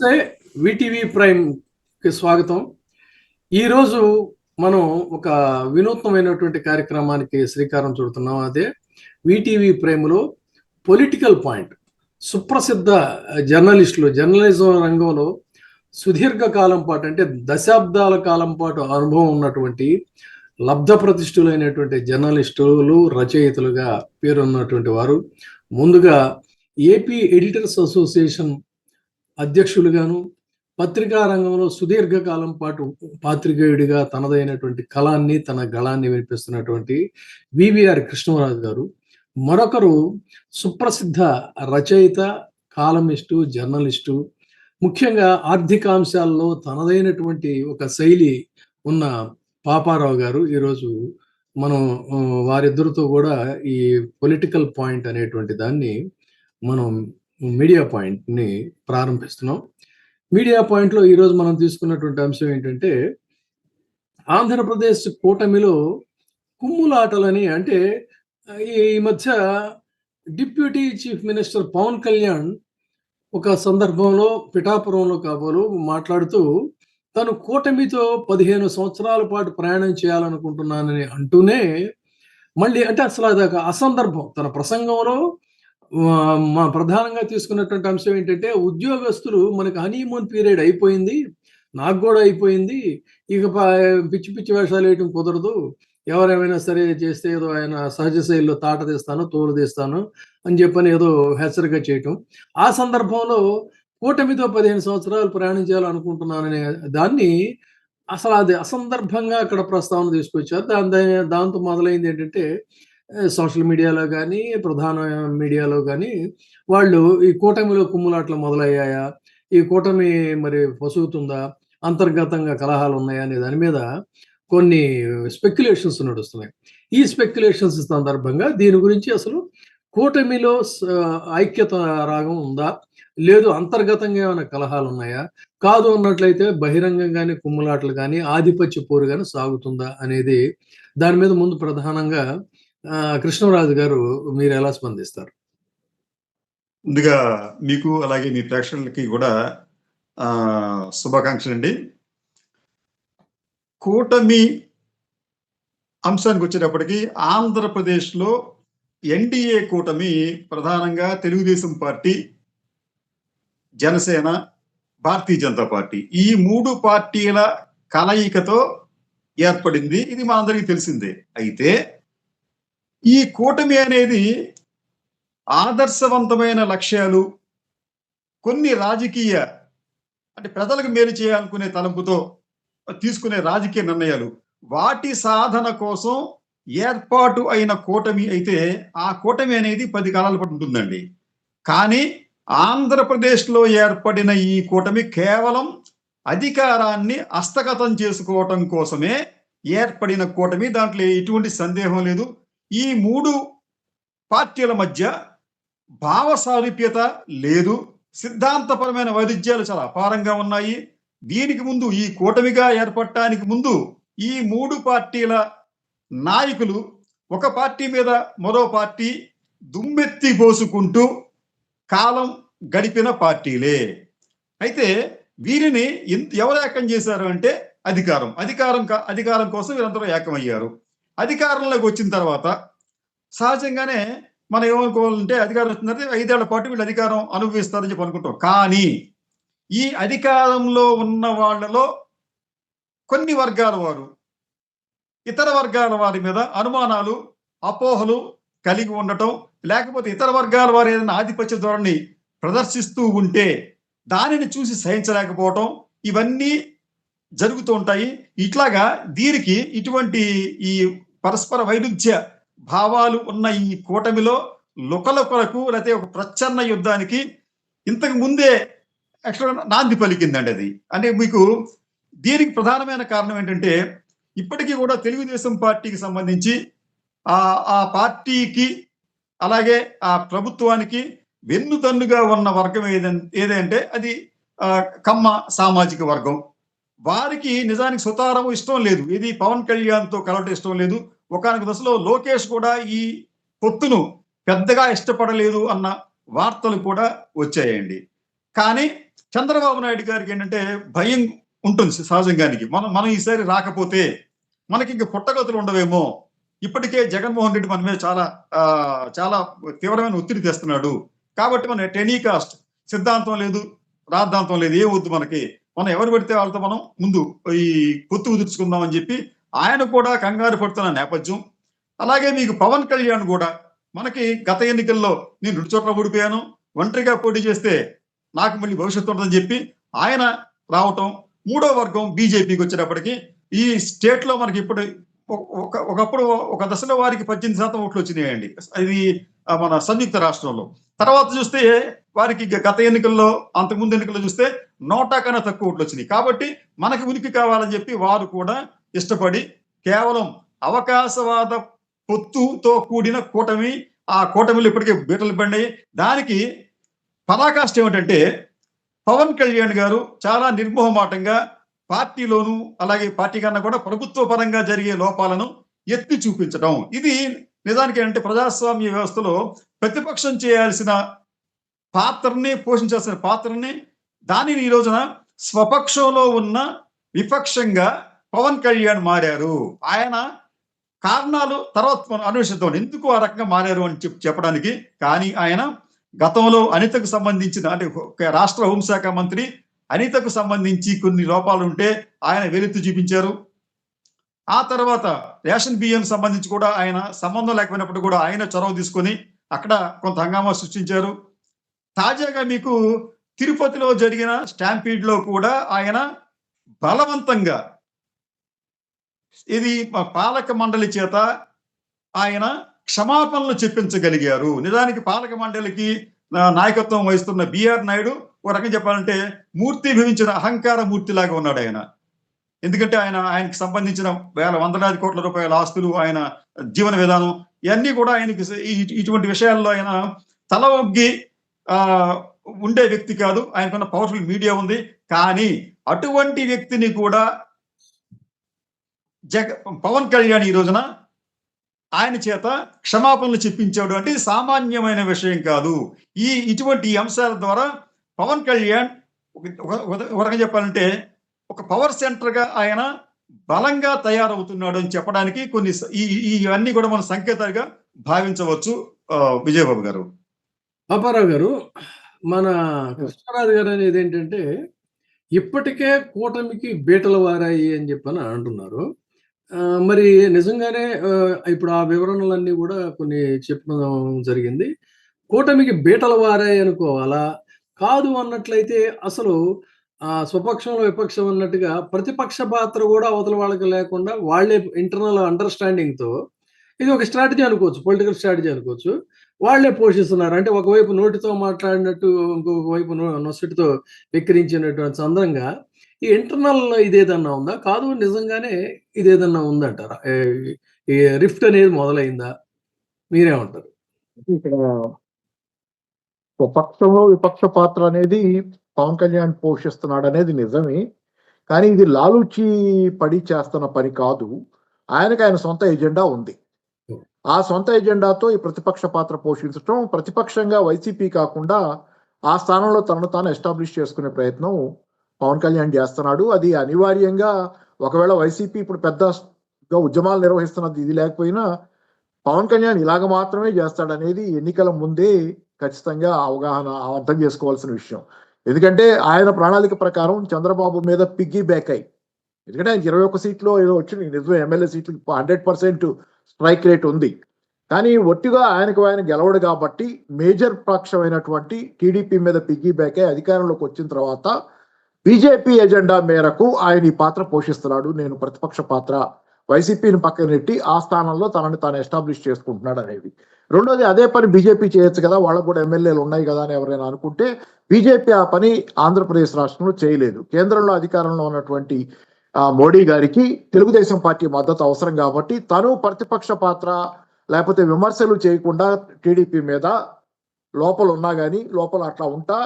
నమస్తే. విటీవీ ప్రైమ్‌కి స్వాగతం. ఈరోజు మనం ఒక వినూత్నమైనటువంటి కార్యక్రమానికి శ్రీకారం చుడుతున్నాం. అదే విటీవీ ప్రైమ్‌లో పొలిటికల్ పాయింట్. సుప్రసిద్ధ జర్నలిస్టులు, జర్నలిజం రంగంలో సుదీర్ఘ కాలం పాటు అంటే దశాబ్దాల కాలం పాటు అనుభవం ఉన్నటువంటి లబ్ధప్రతిష్ఠులైనటువంటి జర్నలిస్టులు, రచయితలుగా పేరున్నటువంటి వారు ముందుగా ఏపీ ఎడిటర్స్ అసోసియేషన్ అధ్యక్షులుగాను, పత్రికా రంగంలో సుదీర్ఘకాలం పాటు పాత్రికేయుడిగా తనదైనటువంటి కళాన్ని, తన గళాన్ని వినిపిస్తున్నటువంటి వివిఆర్ కృష్ణరాజు గారు. మరొకరు సుప్రసిద్ధ రచయిత, కాలమిస్టు, జర్నలిస్టు. ముఖ్యంగా ఆర్థికాంశాల్లో తనదైనటువంటి ఒక శైలి ఉన్న పాపారావు గారు. ఈరోజు మనం వారిద్దరితో కూడా ఈ పొలిటికల్ పాయింట్ అనేటువంటి దాన్ని మనం మీడియా పాయింట్‌ని ప్రారంభిస్తున్నాం. మీడియా పాయింట్‌లో ఈరోజు మనం తీసుకున్నటువంటి అంశం ఏంటంటే, ఆంధ్రప్రదేశ్ కూటమిలో కుమ్ములాటలని అంటే ఈ మధ్య deputy chief minister Pawan Kalyan ఒక సందర్భంలో పిఠాపురంలో కాబోలు మాట్లాడుతూ తను కూటమితో 15 సంవత్సరాల పాటు ప్రయాణం చేయాలనుకుంటున్నానని అంటూనే మళ్ళీ అంటే అసలు అదొక అసందర్భం. తన ప్రసంగంలో మా ప్రధానంగా తీసుకున్నటువంటి అంశం ఏంటంటే, ఉద్యోగస్తులు మనకు హనీమూన్ పీరియడ్ అయిపోయింది. నాకు గూడా అయిపోయింది. ఇక పిచ్చి పిచ్చి వేషాలు వేయటం కుదరదు. ఎవరేమైనా సరే చేస్తే ఏదో ఆయన సహజ శైలిలో తాట తీస్తాను, తోలు తీస్తాను అని చెప్పని ఏదో హెచ్చరిక చేయటం. ఆ సందర్భంలో కూటమితో 15 సంవత్సరాలు ప్రయాణం చేయాలనుకుంటున్నాననే దాన్ని అసలు అది అసందర్భంగా అక్కడ ప్రస్తావన తీసుకొచ్చారు. దాంతో మొదలైంది ఏంటంటే సోషల్ మీడియాలో గానీ, ప్రధాన మీడియాలో గానీ వాళ్ళు ఈ కూటమిలో కుమ్ములాటలు మొదలయ్యాయా? ఈ కూటమి మరి పొసుగుతుందా? అంతర్గతంగా కలహాలున్నాయా? అనే దాని మీద కొన్ని స్పెక్యులేషన్స్ నడుస్తున్నాయి. ఈ స్పెక్యులేషన్స్ సందర్భంగా దీని గురించి అసలు కూటమిలో ఐక్యత రాగం ఉందా? లేదు అంతర్గతంగా ఏమైనా కలహాలున్నాయా? కాదు అన్నట్లయితే బహిరంగంగానే కుమ్ములాటలు గానీ, ఆధిపత్య పోరు గానీ సాగుతుందా? అనేది దాని మీద ముందు ప్రధానంగా కృష్ణరాజు గారు మీరెలా స్పందిస్తారు? ముందుగా మీకు అలాగే మీ ప్రేక్షకులకి కూడా శుభాకాంక్షలండి. కూటమి అంశానికి వచ్చేటప్పటికి ఆంధ్రప్రదేశ్లో ఎన్డీఏ కూటమి ప్రధానంగా తెలుగుదేశం పార్టీ, జనసేన, భారతీయ జనతా పార్టీ ఈ 3 పార్టీల కలయికతో ఏర్పడింది. ఇది మా అందరికీ తెలిసిందే. అయితే ఈ కూటమి అనేది ఆదర్శవంతమైన లక్ష్యాలు, కొన్ని రాజకీయ అంటే ప్రజలకు మేలు చేయాలనుకునే తలంపుతో తీసుకునే రాజకీయ నిర్ణయాలు, వాటి సాధన కోసం ఏర్పాటు అయిన కూటమి అయితే ఆ కూటమి అనేది 10 కాలాల పాటు ఉంటుందండి. కానీ ఆంధ్రప్రదేశ్లో ఏర్పడిన ఈ కూటమి కేవలం అధికారాన్ని హస్తగతం చేసుకోవటం కోసమే ఏర్పడిన కూటమి. దాంట్లో ఎటువంటి సందేహం లేదు. ఈ 3 పార్టీల మధ్య భావ సారూప్యత లేదు. సిద్ధాంతపరమైన వైరుధ్యాలు చాలా అపారంగా ఉన్నాయి. దీనికి ముందు ఈ కూటమిగా ఏర్పడటానికి ముందు ఈ 3 పార్టీల నాయకులు ఒక పార్టీ మీద మరో పార్టీ దుమ్మెత్తి పోసుకుంటూ కాలం గడిపిన పార్టీలే. అయితే వీరిని ఎవరు ఏకం చేశారు అంటే అధికారం కోసం వీరందరూ ఏకమయ్యారు. అధికారంలోకి వచ్చిన తర్వాత సహజంగానే మనం ఏమనుకోవాలంటే అధికారం వచ్చిందంటే 5 ఏళ్ల పాటు వీళ్ళు అధికారం అనుభవిస్తారని చెప్పి అనుకుంటాం. కానీ ఈ అధికారంలో ఉన్న వాళ్ళలో కొన్ని వర్గాల వారు ఇతర వర్గాల వారి మీద అనుమానాలు, అపోహలు కలిగి ఉండటం, లేకపోతే ఇతర వర్గాల వారు ఏదైనా ఆధిపత్య ధోరణి ప్రదర్శిస్తూ ఉంటే దానిని చూసి సహించలేకపోవటం, ఇవన్నీ జరుగుతూ ఉంటాయి. ఇట్లాగా దీనికి ఇటువంటి ఈ పరస్పర వైరుధ్య భావాలు ఉన్న ఈ కూటమిలో లుకలుకలకు లేకపోతే ఒక ప్రచ్ఛన్న యుద్ధానికి ఇంతకు ముందే నాంది పలికిందండి అది. అంటే మీకు దీనికి ప్రధానమైన కారణం ఏంటంటే, ఇప్పటికీ కూడా తెలుగుదేశం పార్టీకి సంబంధించి ఆ పార్టీకి అలాగే ఆ ప్రభుత్వానికి వెన్నుతన్నుగా ఉన్న వర్గం ఏదంటే అది కమ్మ సామాజిక వర్గం. వారికి నిజానికి సుతారము ఇష్టం లేదు. ఇది పవన్ కళ్యాణ్తో కలవటం ఇష్టం లేదు. ఒకానొక దశలో లోకేష్ కూడా ఈ పొత్తును పెద్దగా ఇష్టపడలేదు అన్న వార్తలు కూడా వచ్చాయండి. కానీ చంద్రబాబు నాయుడు గారికి ఏంటంటే భయం ఉంటుంది సహజంగానికి. మనం ఈసారి రాకపోతే మనకి ఇంక పుట్టగతులు ఉండవేమో. ఇప్పటికే జగన్మోహన్ రెడ్డి మన మీద చాలా తీవ్రమైన ఒత్తిడి తెస్తున్నాడు. కాబట్టి మన టెనీకాస్ట్ సిద్ధాంతం లేదు, రాద్ధాంతం లేదు, ఏం వద్దు మనకి. మనం ఎవరు పెడితే వాళ్ళతో మనం ముందు ఈ పొత్తు కుదుర్చుకుందాం అని చెప్పి ఆయన కూడా కంగారు పడుతున్న నేపథ్యం. అలాగే మీకు పవన్ కళ్యాణ్ కూడా మనకి గత ఎన్నికల్లో నేను 2 చోట్ల ఓడిపోయాను, ఒంటరిగా పోటీ చేస్తే నాకు మళ్ళీ భవిష్యత్తు ఉంటుందని చెప్పి ఆయన రావటం, మూడో వర్గం బీజేపీకి వచ్చేటప్పటికి ఈ స్టేట్ లో మనకి ఇప్పుడు ఒకప్పుడు ఒక దశలో వారికి 18% ఓట్లు వచ్చినాయండి. ఇది మన సంయుక్త రాష్ట్రంలో. తర్వాత చూస్తే వారికి గత ఎన్నికల్లో, అంతకుముందు ఎన్నికల్లో చూస్తే 100 కన్నా తక్కువ ఓట్లు వచ్చినాయి. కాబట్టి మనకి ఉనికి కావాలని చెప్పి వారు కూడా ఇష్టపడి కేవలం అవకాశవాద పొత్తుతో కూడిన కూటమి, ఆ కూటమిలో ఇప్పటికే బీటలు పడినాయి. దానికి పరాకాష్ట ఏమిటంటే పవన్ కళ్యాణ్ గారు చాలా నిర్మోహమాటంగా పార్టీలోను, అలాగే పార్టీ కన్నా కూడా ప్రభుత్వ పరంగా జరిగే లోపాలను ఎత్తి చూపించడం. ఇది నిజానికి అంటే ప్రజాస్వామ్య వ్యవస్థలో ప్రతిపక్షం చేయాల్సిన పాత్రని, పోషించాల్సిన పాత్రని, దానిని ఈ రోజున స్వపక్షంలో ఉన్న విపక్షంగా పవన్ కళ్యాణ్ మారారు. ఆయన కారణాలు తర్వాత మనం అన్వేషిద్దాం, ఎందుకు ఆ రకంగా మారారు అని చెప్పడానికి. కానీ ఆయన గతంలో అనితకు సంబంధించిన, అంటే రాష్ట్ర హోంశాఖ మంత్రి అనితకు సంబంధించి కొన్ని లోపాలు ఉంటే ఆయన వెలుత్తు చూపించారు. ఆ తర్వాత రేషన్ బియ్యం సంబంధించి కూడా ఆయన సంబంధం లేకపోయినప్పుడు కూడా ఆయన చొరవ తీసుకొని అక్కడ కొంత హంగామా సృష్టించారు. తాజాగా మీకు తిరుపతిలో జరిగిన స్టాంపీడ్ లో కూడా ఆయన బలవంతంగా ఇది పాలక మండలి చేత ఆయన క్షమాపణలు చెప్పించగలిగారు. నిజానికి పాలక మండలికి నాయకత్వం వహిస్తున్న బిఆర్ నాయుడు ఒక రకం చెప్పాలంటే మూర్తి భవించిన అహంకార మూర్తిలాగా ఉన్నాడు ఆయన. ఎందుకంటే ఆయనకి సంబంధించిన వందలాది కోట్ల రూపాయల ఆస్తులు, ఆయన జీవన విధానం, ఇవన్నీ కూడా ఆయనకి ఇటువంటి విషయాల్లో ఆయన తల ఒగ్గి ఉండే వ్యక్తి కాదు. ఆయనకున్న పవర్ఫుల్ మీడియా ఉంది. కానీ అటువంటి వ్యక్తిని కూడా పవన్ కళ్యాణ్ ఈ రోజున ఆయన చేత క్షమాపణలు చెప్పించాడు అంటే సామాన్యమైన విషయం కాదు. ఇటువంటి అంశాల ద్వారా పవన్ కళ్యాణ్ ఒక రకంగా చెప్పాలంటే ఒక పవర్ సెంటర్ గా ఆయన బలంగా తయారవుతున్నాడు అని చెప్పడానికి కొన్ని ఇవన్నీ కూడా మనం సంకేతాలుగా భావించవచ్చు. విజయబాబు గారు, అప్పారావు గారు, మన కృష్ణరాజు గారు అనేది ఏంటంటే ఇప్పటికే కూటమికి బీటలు వారాయి అని చెప్పని అంటున్నారు. మరి నిజంగానే ఇప్పుడు ఆ వివరణలన్నీ కూడా కొన్ని చెప్పడం జరిగింది. కూటమికి బీటలు వారాయి అనుకోవాలా? కాదు అన్నట్లయితే అసలు స్వపక్షంలో విపక్షం అన్నట్టుగా ప్రతిపక్ష పాత్ర కూడా అవతల వాళ్ళకి లేకుండా వాళ్ళే ఇంటర్నల్ అండర్స్టాండింగ్తో ఇది ఒక స్ట్రాటజీ అనుకోవచ్చు, పొలిటికల్ స్ట్రాటజీ అనుకోవచ్చు. వాళ్లే పోషిస్తున్నారు. అంటే ఒకవైపు నోటితో మాట్లాడినట్టు, ఇంకొక వైపు నొసటితో వెక్కిరించినటువంటి సందర్భంగా ఈ ఇంటర్నల్ ఇదేదన్నా ఉందా? కాదు నిజంగానే ఇదేదన్నా ఉందంటారా? ఈ రిఫ్ట్ అనేది మొదలైందా? మీరేమంటారు? ఇక్కడ స్వపక్షంలో విపక్ష పాత్ర అనేది పవన్ కళ్యాణ్ పోషిస్తున్నాడు అనేది నిజమే. కానీ ఇది లాలూచి పడి చేస్తున్న పని కాదు. ఆయన సొంత ఎజెండా ఉంది. ఆ సొంత ఎజెండాతో ఈ ప్రతిపక్ష పాత్ర పోషించడం, ప్రతిపక్షంగా వైసీపీ కాకుండా ఆ స్థానంలో తనను తాను ఎస్టాబ్లిష్ చేసుకునే ప్రయత్నం పవన్ కళ్యాణ్ చేస్తున్నాడు. అది అనివార్యంగా ఒకవేళ వైసీపీ ఇప్పుడు పెద్దగా ఉద్యమాలు నిర్వహిస్తున్నది ఇది లేకపోయినా పవన్ కళ్యాణ్ ఇలాగ మాత్రమే చేస్తాడనేది ఎన్నికల ముందే ఖచ్చితంగా అర్థం చేసుకోవాల్సిన విషయం. ఎందుకంటే ఆయన ప్రణాళిక ప్రకారం చంద్రబాబు మీద పిగ్గీ బ్యాక్ అయ్యి, ఎందుకంటే ఆయన 21 సీట్లు ఏదో వచ్చింది, నిజమే ఎమ్మెల్యే సీట్లు 100% స్ట్రైక్ రేట్ ఉంది. కానీ ఒట్టిగా ఆయన గెలవడు కాబట్టి మేజర్ పక్షమైనటువంటి టీడీపీ మీద పిగ్గీ బ్యాక్ అయ్యి అధికారంలోకి వచ్చిన తర్వాత బీజేపీ ఎజెండా మేరకు ఆయన ఈ పాత్ర పోషిస్తున్నాడు. నేను ప్రతిపక్ష పాత్ర, వైసీపీని పక్కన నెట్టి ఆ స్థానంలో తనని తాను ఎస్టాబ్లిష్ చేసుకుంటున్నాడు అనేది. రెండోది, అదే పని బీజేపీ చేయొచ్చు కదా, వాళ్ళకు కూడా ఎమ్మెల్యేలు ఉన్నాయి కదా అని ఎవరైనా అనుకుంటే బీజేపీ ఆ పని ఆంధ్రప్రదేశ్ రాష్ట్రంలో చేయలేదు. కేంద్రంలో అధికారంలో ఉన్నటువంటి మోడీ గారికి తెలుగుదేశం పార్టీ మద్దతు అవసరం కాబట్టి తను ప్రతిపక్ష పాత్ర లేకపోతే విమర్శలు చేయకుండా టీడీపీ మీద లోపల ఉన్నా కానీ లోపల అట్లా ఉంటా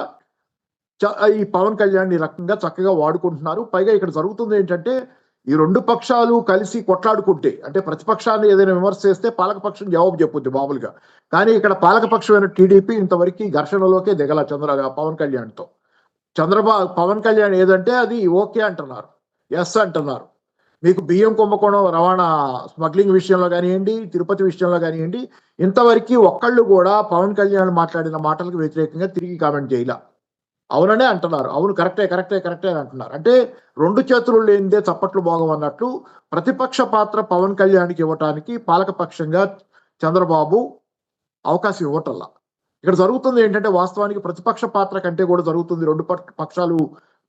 ఈ పవన్ కళ్యాణ్ ఈ రకంగా చక్కగా వాడుకుంటున్నారు. పైగా ఇక్కడ జరుగుతుంది ఏంటంటే ఈ రెండు పక్షాలు కలిసి కొట్లాడుకుంటే, అంటే ప్రతిపక్షాన్ని ఏదైనా విమర్శ చేస్తే పాలకపక్షం జవాబు చెప్పుద్ది మామూలుగా. కానీ ఇక్కడ పాలకపక్షమైన టీడీపీ ఇంతవరకు ఘర్షణలోకే దిగల పవన్ కళ్యాణ్తో. పవన్ కళ్యాణ్ ఏదంటే అది ఓకే అంటున్నారు, ఎస్ అంటున్నారు. మీకు బియ్యం కుంభకోణం రవాణా స్మగ్లింగ్ విషయంలో కానివ్వండి, తిరుపతి విషయంలో కానివ్వండి, ఇంతవరకు ఒక్కళ్ళు కూడా పవన్ కళ్యాణ్ మాట్లాడిన మాటలకు వ్యతిరేకంగా తిరిగి కామెంట్ చేయాల. అవుననే అంటున్నారు, అవును కరెక్టే అని అంటున్నారు. అంటే రెండు చేతులు లేనిదే చప్పట్లు భోగం ప్రతిపక్ష పాత్ర పవన్ కళ్యాణ్కి ఇవ్వటానికి పాలకపక్షంగా చంద్రబాబు అవకాశం ఇవ్వటల్లా. ఇక్కడ జరుగుతుంది ఏంటంటే వాస్తవానికి ప్రతిపక్ష పాత్ర కంటే కూడా జరుగుతుంది రెండు పక్షాలు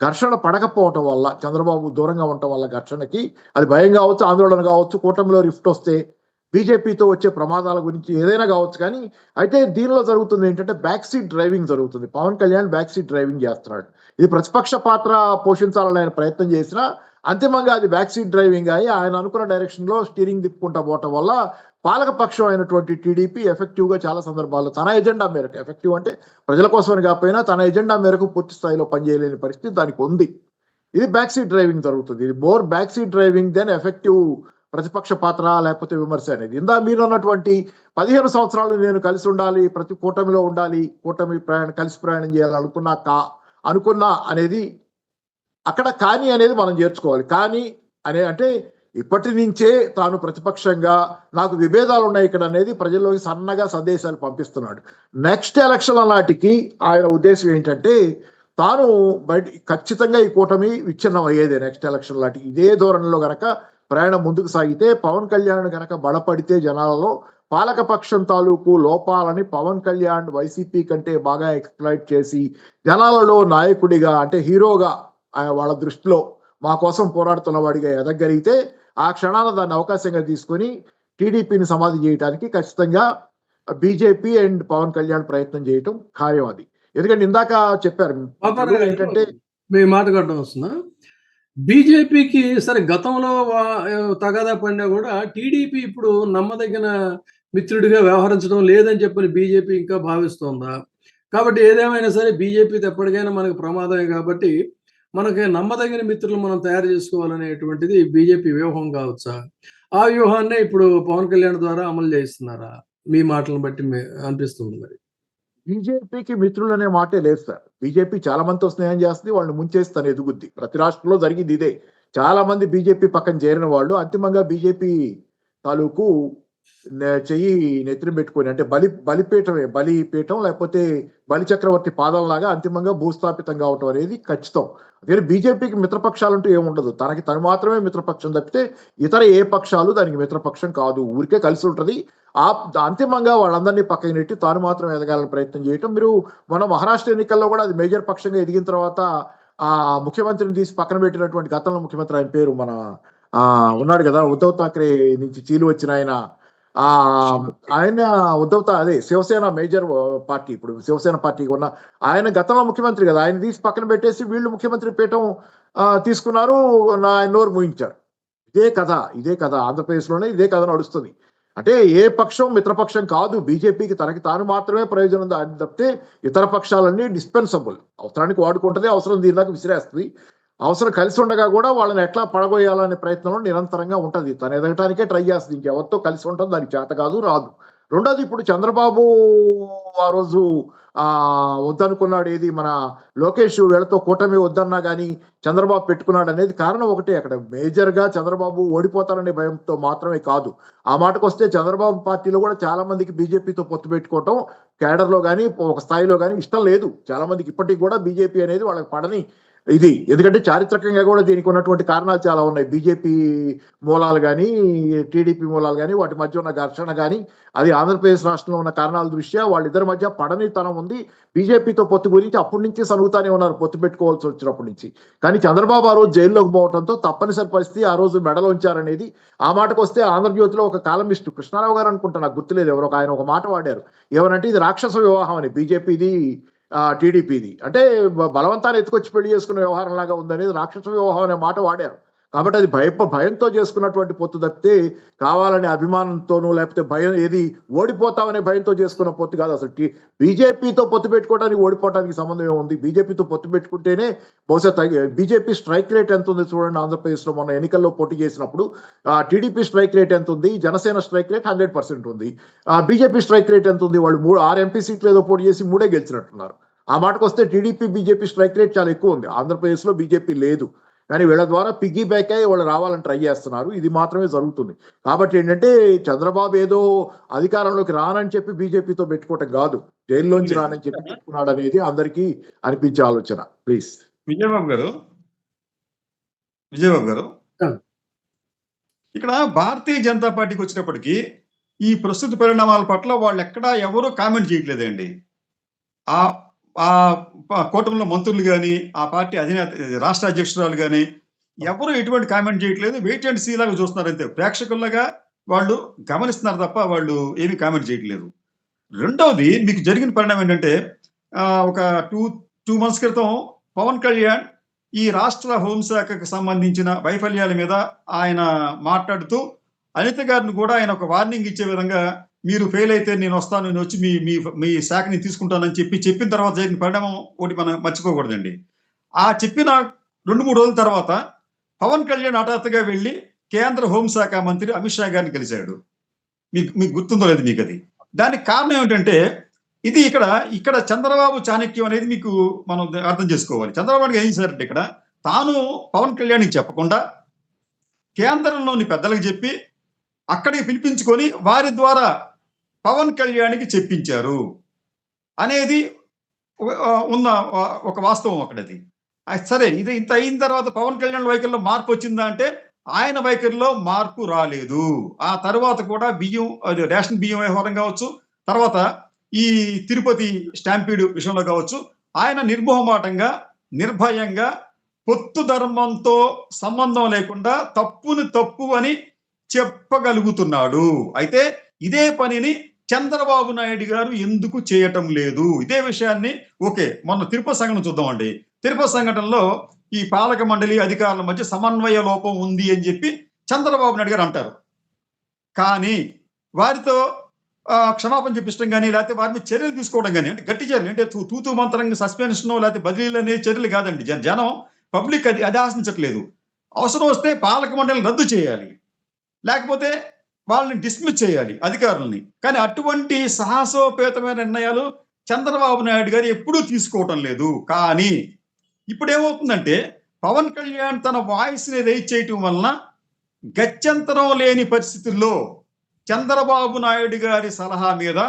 ఘర్షణ పడకపోవటం వల్ల, చంద్రబాబు దూరంగా ఉండటం వల్ల ఘర్షణకి, అది భయం కావచ్చు, ఆందోళన కావచ్చు, కూటమిలో రిఫ్ట్ వస్తే బీజేపీతో వచ్చే ప్రమాదాల గురించి ఏదైనా కావచ్చు. కానీ అయితే దీనిలో జరుగుతుంది ఏంటంటే బ్యాక్ సీట్ డ్రైవింగ్ జరుగుతుంది. Pawan Kalyan back seat driving చేస్తున్నాడు. ఇది ప్రతిపక్ష పాత్ర పోషించాలని ఆయన ప్రయత్నం చేసినా అంతిమంగా అది బ్యాక్ సీట్ డ్రైవింగ్ అయ్యి ఆయన అనుకున్న డైరెక్షన్ లో స్టీరింగ్ తిప్పుకుంటా పోవటం వల్ల పాలకపక్షం అయినటువంటి టీడీపీ ఎఫెక్టివ్ గా చాలా సందర్భాల్లో తన ఎజెండా మేరకు, ఎఫెక్టివ్ అంటే ప్రజల కోసమని కాకపోయినా తన ఎజెండా మేరకు పూర్తి స్థాయిలో పనిచేయలేని పరిస్థితి దానికి ఉంది. ఇది బ్యాక్ సీట్ డ్రైవింగ్ జరుగుతుంది. ఇది more back seat driving than effective ప్రతిపక్ష పాత్ర లేకపోతే విమర్శ అనేది. ఇందా మీరు అన్నటువంటి 15 సంవత్సరాలు నేను కలిసి ఉండాలి, ప్రతి కూటమిలో ఉండాలి, కూటమి కలిసి ప్రయాణం చేయాలి అనుకున్నా అనేది అక్కడ కానీ అనేది మనం చేర్చుకోవాలి. కానీ అంటే ఇప్పటి నుంచే తాను ప్రతిపక్షంగా నాకు విభేదాలు ఉన్నాయి ఇక్కడ అనేది ప్రజల్లోకి సన్నగా సందేశాలు పంపిస్తున్నాడు. నెక్స్ట్ ఎలక్షన్ నాటికి ఆయన ఉద్దేశం ఏంటంటే తాను ఖచ్చితంగా ఈ కూటమి విచ్ఛిన్నం అయ్యేదే నెక్స్ట్ ఎలక్షన్ నాటికి. ఇదే ధోరణిలో గనక ప్రయాణం ముందుకు సాగితే, పవన్ కళ్యాణ్ గనక బలపడితే జనాలలో పాలకపక్షం తాలూకు లోపాలని పవన్ కళ్యాణ్ వైసీపీ కంటే బాగా ఎక్స్ప్లాయిట్ చేసి జనాలలో నాయకుడిగా అంటే హీరోగా వాళ్ళ దృష్టిలో మా కోసం పోరాడుతున్న వాడిగా ఎదగలిగితే ఆ క్షణాన దాన్ని అవకాశంగా తీసుకొని టీడీపీని సమాధి చేయడానికి ఖచ్చితంగా బీజేపీ అండ్ పవన్ కళ్యాణ్ ప్రయత్నం చేయటం ఖాయం. అది ఎందుకంటే ఇందాక చెప్పారు ఏంటంటే మీ మాట్లాడడం వస్తున్నా, బీజేపీకి సరే గతంలో తగాదా పడినా కూడా టీడీపీ ఇప్పుడు నమ్మదగిన మిత్రుడిగా వ్యవహరించడం లేదని చెప్పని బీజేపీ ఇంకా భావిస్తోందా? కాబట్టి ఏదేమైనా సరే బీజేపీతో ఎప్పటికైనా మనకు ప్రమాదమే కాబట్టి మనకి నమ్మదగిన మిత్రులు మనం తయారు చేసుకోవాలనేటువంటిది బీజేపీ వ్యూహం కావచ్చా? ఆ వ్యూహాన్నే ఇప్పుడు పవన్ కళ్యాణ్ ద్వారా అమలు చేస్తున్నారా? మీ మాటలను బట్టి అనిపిస్తుంది. మరి బీజేపీకి మిత్రులు అనే మాటే లేదు సార్. బీజేపీ చాలా మందితో స్నేహం చేస్తుంది, వాళ్ళని ముంచేస్తాను ఎదుగుద్ది. ప్రతి రాష్ట్రంలో జరిగింది ఇదే. చాలా మంది బీజేపీ పక్కన చేరిన వాళ్ళు అంతిమంగా బీజేపీ తాలూకు చెయ్యి నెత్తిన పెట్టుకొని అంటే బలిపీఠం లేకపోతే బలి చక్రవర్తి పాదం లాగా అంతిమంగా భూస్థాపితం కావటం అనేది ఖచ్చితం. అదే బీజేపీకి మిత్రపక్షాలంటూ ఏముండదు. తను మాత్రమే మిత్రపక్షం తప్పితే ఇతర ఏ పక్షాలు దానికి మిత్రపక్షం కాదు. ఊరికే కలిసి ఉంటది. అంతిమంగా వాళ్ళందరినీ పక్కన నెట్టి తాను మాత్రం ఎదగాలని ప్రయత్నం చేయటం. మీరు మన మహారాష్ట్ర ఎన్నికల్లో కూడా అది మేజర్ పక్షంగా ఎదిగిన తర్వాత ఆ ముఖ్యమంత్రిని తీసి పక్కన పెట్టినటువంటి గతంలో ముఖ్యమంత్రి, ఆయన పేరు మన ఉన్నాడు కదా, ఉద్ధవ్ ఠాక్రే నుంచి చీలు వచ్చిన ఆయన అదే శివసేన మేజర్ పార్టీ, ఇప్పుడు శివసేన పార్టీకి ఉన్న ఆయన గతంలో ముఖ్యమంత్రి కదా, ఆయన తీసి పక్కన పెట్టేసి వీళ్ళు ముఖ్యమంత్రి పీఠం తీసుకున్నారు, ఆయన నోరు మూయించారు. ఇదే కథ ఆంధ్రప్రదేశ్లోనే ఇదే కథ నడుస్తుంది. అంటే ఏ పక్షం మిత్రపక్షం కాదు. బీజేపీకి తనకి తాను మాత్రమే ప్రయోజనం తప్పితే ఇతర పక్షాలన్నీ డిస్పెన్సబుల్. అవసరానికి వాడుకుంటుంది, అవసరం దీనిదాకా విసిరేస్తుంది. అవసరం కలిసి ఉండగా కూడా వాళ్ళని ఎట్లా పడగొయ్యాలనే ప్రయత్నంలో నిరంతరంగా ఉంటుంది. తను ఎదగటానికే ట్రై చేస్తుంది. ఇంకెవరితో కలిసి ఉంటుంది దానికి చేత కాదు, రాదు. రెండోది, ఇప్పుడు చంద్రబాబు ఆ రోజు వద్దనుకున్నాడు. ఏది మన లోకేష్ వీళ్ళతో కూటమి వద్దన్నా కానీ చంద్రబాబు పెట్టుకున్నాడు అనేది కారణం ఒకటే. అక్కడ మేజర్ గా చంద్రబాబు ఓడిపోతారనే భయంతో మాత్రమే కాదు. ఆ మాటకు వస్తే చంద్రబాబు పార్టీలో కూడా చాలా మందికి బీజేపీతో పొత్తు పెట్టుకోవటం కేడర్ లో కానీ ఒక స్థాయిలో కానీ ఇష్టం లేదు. చాలా మందికి ఇప్పటికి కూడా బీజేపీ అనేది వాళ్ళకి పడని ఇది. ఎందుకంటే చారిత్రకంగా కూడా దీనికి ఉన్నటువంటి కారణాలు చాలా ఉన్నాయి. బీజేపీ మూలాలు కానీ టీడీపీ మూలాలు కానీ వాటి మధ్య ఉన్న ఘర్షణ కానీ అది ఆంధ్రప్రదేశ్ రాష్ట్రంలో ఉన్న కారణాల దృష్ట్యా వాళ్ళిద్దరి మధ్య పడనితనం ఉంది. బీజేపీతో పొత్తు గురించి అప్పటి నుంచి సనుగుతానే ఉన్నారు, పొత్తు పెట్టుకోవాల్సి వచ్చినప్పటి నుంచి. కానీ చంద్రబాబు ఆ రోజు జైల్లోకి పోవడంతో తప్పనిసరి పరిస్థితి ఆ రోజు మెడలో ఉంచారనేది. ఆ మాటకు వస్తే ఆంధ్రజ్యోతిలో ఒక కాలమిస్ట్ కృష్ణారావు గారు అనుకుంటా, నాకు గుర్తులేదు ఎవరో, ఆయన ఒక మాట వాడారు. ఏమనంటే ఇది రాక్షస వివాహం అని, బీజేపీది టీడీపీది. అంటే బలవంతాన్ని ఎత్తుకొచ్చి పెళ్లి చేసుకునే వ్యవహారం లాగా ఉందనేది రాక్షస వివాహం అనే మాట వాడారు. కాబట్టి అది భయంతో చేసుకున్నటువంటి పొత్తు తప్పితే కావాలనే అభిమానంతోనూ లేకపోతే భయం ఏది ఓడిపోతామనే భయంతో చేసుకున్న పొత్తు కాదు. అసలు బీజేపీతో పొత్తు పెట్టుకోవడానికి ఓడిపోవడానికి సంబంధం ఏముంది? బీజేపీతో పొత్తు పెట్టుకుంటేనే బహుశా బీజేపీ స్ట్రైక్ రేట్ ఎంత ఉంది చూడండి. ఆంధ్రప్రదేశ్లో మొన్న ఎన్నికల్లో పోటీ చేసినప్పుడు టీడీపీ స్ట్రైక్ రేట్ ఎంత ఉంది, జనసేన స్ట్రైక్ రేట్ 100% ఉంది. బీజేపీ స్ట్రైక్ రేట్ ఎంత ఉంది? వాళ్ళు 6 ఎంపీ సీట్లు ఏదో పోటీ చేసి 3 గెలిచినట్టున్నారు. ఆ మాటకు వస్తే టీడీపీ బీజేపీ స్ట్రైక్ రేట్ చాలా ఎక్కువ ఉంది. ఆంధ్రప్రదేశ్లో బీజేపీ లేదు, కానీ వీళ్ళ ద్వారా పిగ్గీ బ్యాక్ అయ్యి వాళ్ళు రావాలని ట్రై చేస్తున్నారు. ఇది మాత్రమే జరుగుతుంది. కాబట్టి ఏంటంటే చంద్రబాబు ఏదో అధికారంలోకి రానని చెప్పి బీజేపీతో పెట్టుకోవటం కాదు, జైల్లోంచి రానని చెప్పి పెట్టుకున్నాడు అనేది అందరికీ అనిపించే ఆలోచన. ప్లీజ్ విజయబాబు గారు, ఇక్కడ భారతీయ జనతా పార్టీకి వచ్చినప్పటికీ ఈ ప్రస్తుత పరిణామాల పట్ల వాళ్ళు ఎక్కడా ఎవరూ కామెంట్ చేయట్లేదండి. ఆ ఆ కూటమిలో మంత్రులు కానీ, ఆ పార్టీ అధినేత రాష్ట్ర అధ్యక్షురాలు కానీ ఎవరు ఎటువంటి కామెంట్ చేయట్లేదు. వెయిట్ అండ్ సీ లాగా చూస్తున్నారు అంతే. ప్రేక్షకుల్లాగా వాళ్ళు గమనిస్తున్నారు తప్ప వాళ్ళు ఏమీ కామెంట్ చేయట్లేదు. రెండవది, మీకు జరిగిన పరిణామం ఏంటంటే ఒక టూ మంత్స్ క్రితం పవన్ కళ్యాణ్ ఈ రాష్ట్ర హోంశాఖకు సంబంధించిన వైఫల్యాల మీద ఆయన మాట్లాడుతూ అనిత గారిని కూడా ఆయన ఒక వార్నింగ్ ఇచ్చే విధంగా, మీరు ఫెయిల్ అయితే నేను వస్తాను, నేను వచ్చి మీ శాఖని తీసుకుంటానని చెప్పిన తర్వాత జరిగిన పరిణామం ఒకటి మనం మర్చిపోకూడదండి. ఆ చెప్పిన 2-3 రోజుల తర్వాత పవన్ కళ్యాణ్ హఠాత్తుగా వెళ్ళి కేంద్ర హోంశాఖ మంత్రి అమిత్ షా గారిని కలిశాడు. మీకు గుర్తుందో లేదు మీకు అది. దానికి కారణం ఏమిటంటే ఇది ఇక్కడ చంద్రబాబు చాణక్యం అనేది మీకు మనం అర్థం చేసుకోవాలి. చంద్రబాబు నాయుడు ఏం చేశారంటే ఇక్కడ తాను పవన్ కళ్యాణ్కి చెప్పకుండా కేంద్రంలోని పెద్దలకు చెప్పి అక్కడికి పిలిపించుకొని వారి ద్వారా పవన్ కళ్యాణ్కి చెప్పించారు అనేది ఉన్న ఒక వాస్తవం అక్కడది. సరే, ఇది ఇంత అయిన తర్వాత పవన్ కళ్యాణ్ వైఖరిలో మార్పు వచ్చిందా అంటే ఆయన వైఖరిలో మార్పు రాలేదు. ఆ తర్వాత కూడా రేషన్ బియ్యం వ్యవహారం కావచ్చు, తర్వాత ఈ తిరుపతి స్టాంపీడ్ విషయంలో కావచ్చు, ఆయన నిర్మోహమాటంగా నిర్భయంగా పొత్తు ధర్మంతో సంబంధం లేకుండా తప్పుని తప్పు అని చెప్పగలుగుతున్నాడు. అయితే ఇదే పనిని చంద్రబాబు నాయుడు గారు ఎందుకు చేయటం లేదు? ఇదే విషయాన్ని మొన్న తిరుపతి సంఘటన చూద్దామండి. తిరుపతి సంఘటనలో ఈ పాలక మండలి అధికారుల మధ్య సమన్వయ లోపం ఉంది అని చెప్పి చంద్రబాబు నాయుడు గారు అంటారు. కానీ వారితో క్షమాపణ చూపించడం కానీ, లేకపోతే వారి మీద చర్యలు తీసుకోవడం కానీ, అంటే గట్టి చర్యలు, అంటే తూతూ మంత్రంగా సస్పెన్షన్ లేకపోతే బదిలీలు అనే చర్యలు కాదండి. జనం పబ్లిక్ అది ఆశించట్లేదు. అవసరం వస్తే పాలక మండలిని రద్దు చేయాలి, లేకపోతే వాళ్ళని డిస్మిస్ చేయాలి అధికారులని. కానీ అటువంటి సాహసోపేతమైన నిర్ణయాలు చంద్రబాబు నాయుడు గారు ఎప్పుడూ తీసుకోవటం లేదు. కానీ ఇప్పుడు ఏమవుతుందంటే పవన్ కళ్యాణ్ తన వాయిస్ని రైజ్ చేయటం వలన గత్యంతరం లేని పరిస్థితుల్లో చంద్రబాబు నాయుడు గారి సలహా మీద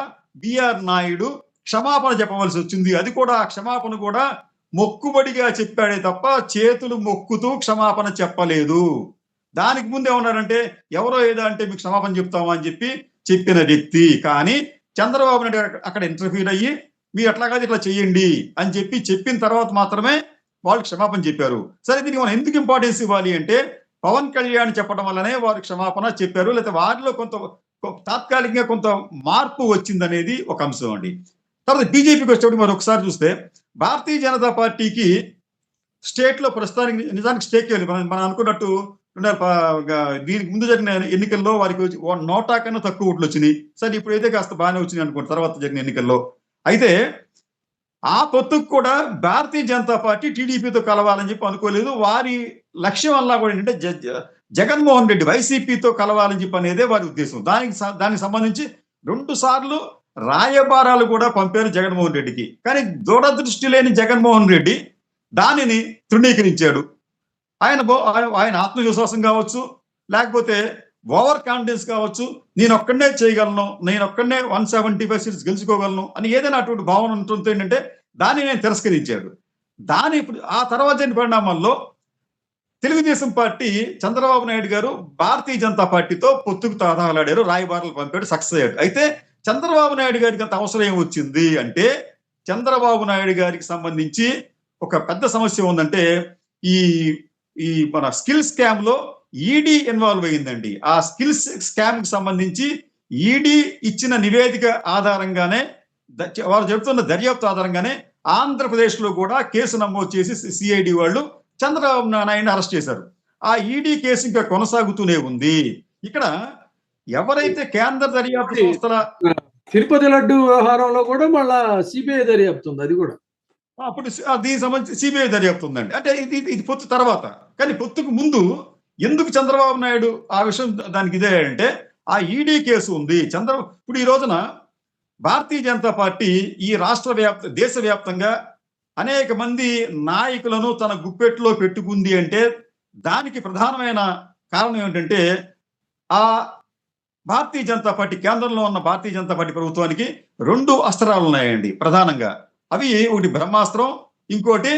బిఆర్ నాయుడు క్షమాపణ చెప్పవలసి వచ్చింది. అది కూడా ఆ క్షమాపణ కూడా మొక్కుబడిగా చెప్పాడే తప్ప చేతులు మొక్కుతూ క్షమాపణ చెప్పలేదు. దానికి ముందు ఏమన్నారంటే ఎవరో ఏదో అంటే మీకు క్షమాపణ చెప్తామా అని చెప్పిన వ్యక్తి. కానీ చంద్రబాబు నాయుడు అక్కడ ఇంటర్ఫీర్ అయ్యి మీరు అట్లాగా ఇట్లా చెయ్యండి అని చెప్పిన తర్వాత మాత్రమే వాళ్ళు క్షమాపణ చెప్పారు. సరే, దీనికి మనం ఎందుకు ఇంపార్టెన్స్ ఇవ్వాలి అంటే పవన్ కళ్యాణ్ చెప్పడం వల్లనే వారు క్షమాపణ చెప్పారు, లేకపోతే వారిలో తాత్కాలికంగా కొంత మార్పు వచ్చిందనేది ఒక అంశం అండి. తర్వాత బీజేపీకి వచ్చేటప్పుడు మరి ఒకసారి చూస్తే భారతీయ జనతా పార్టీకి స్టేట్లో ప్రస్తుతానికి నిజానికి స్టేక్ మనం అనుకున్నట్టు దీనికి ముందు జరిగిన ఎన్నికల్లో వారికి 100 కన్నా తక్కువ ఓట్లు వచ్చినాయి. సరే, ఇప్పుడైతే కాస్త బాగానే వచ్చినాయి అనుకోండి తర్వాత జరిగిన ఎన్నికల్లో. అయితే ఆ పొత్తుకు కూడా భారతీయ జనతా పార్టీ టీడీపీతో కలవాలని చెప్పి అనుకోలేదు. వారి లక్ష్యం వల్ల కూడా ఏంటంటే జగన్మోహన్ రెడ్డి వైసీపీతో కలవాలని చెప్పి అనేదే వారి ఉద్దేశం. దానికి సంబంధించి 2 సార్లు రాయబారాలు కూడా పంపారు జగన్మోహన్ రెడ్డికి. కానీ దూరదృష్టి లేని జగన్మోహన్ రెడ్డి దానిని తృణీకరించాడు. ఆయన ఆత్మవిశ్వాసం కావచ్చు, లేకపోతే ఓవర్ కాన్ఫిడెన్స్ కావచ్చు, నేను ఒక్కడనే చేయగలను, నేను ఒక్కడనే 175 సీట్స్ గెలుచుకోగలను అని ఏదైనా అటువంటి భావన ఉంటుంది ఏంటంటే దాన్ని నేను తిరస్కరించాడు. ఆ తర్వాత జరిగిన పరిణామాల్లో తెలుగుదేశం పార్టీ చంద్రబాబు నాయుడు గారు భారతీయ జనతా పార్టీతో పొత్తుకు తాదాలాడారు, రాయబారాలు పంపాడు, సక్సెస్ అయ్యాడు. అయితే చంద్రబాబు నాయుడు గారికి అంత అవసరం ఏమొచ్చింది అంటే చంద్రబాబు నాయుడు గారికి సంబంధించి ఒక పెద్ద సమస్య ఉందంటే ఈ మన స్కిల్ స్కామ్ లో ఈడీ ఇన్వాల్వ్ అయ్యిందండి. ఆ స్కిల్స్ స్కామ్ కి సంబంధించి ఈడీ ఇచ్చిన నివేదిక ఆధారంగానే, వారు చెబుతున్న దర్యాప్తు ఆధారంగానే ఆంధ్రప్రదేశ్ లో కూడా కేసు నమోదు చేసి సిఐడి వాళ్ళు చంద్రబాబు నాయుడిని అరెస్ట్ చేశారు. ఆ ఈడీ కేసు ఇంకా కొనసాగుతూనే ఉంది. ఇక్కడ ఎవరైతే కేంద్ర దర్యాప్తు సంస్థల తిరుపతి లడ్డు వ్యవహారంలో కూడా మళ్ళా సిబిఐ దర్యాప్తు ఉంది. అది కూడా అప్పుడు దీనికి సంబంధించి సిబిఐ దర్యాప్తు ఉందండి. అంటే ఇది పొత్తు తర్వాత. కానీ పొత్తుకు ముందు ఎందుకు చంద్రబాబు నాయుడు ఆ విషయం దానికి ఇదే అంటే ఆ ఈడీ కేసు ఉంది. ఇప్పుడు ఈ రోజున భారతీయ జనతా పార్టీ ఈ దేశవ్యాప్తంగా అనేక మంది నాయకులను తన గుప్పెట్లో పెట్టుకుంది అంటే దానికి ప్రధానమైన కారణం ఏమిటంటే ఆ భారతీయ జనతా పార్టీ, కేంద్రంలో ఉన్న భారతీయ జనతా పార్టీ ప్రభుత్వానికి 2 అస్త్రాలు ఉన్నాయండి ప్రధానంగా. అవి ఒకటి బ్రహ్మాస్త్రం, ఇంకోటి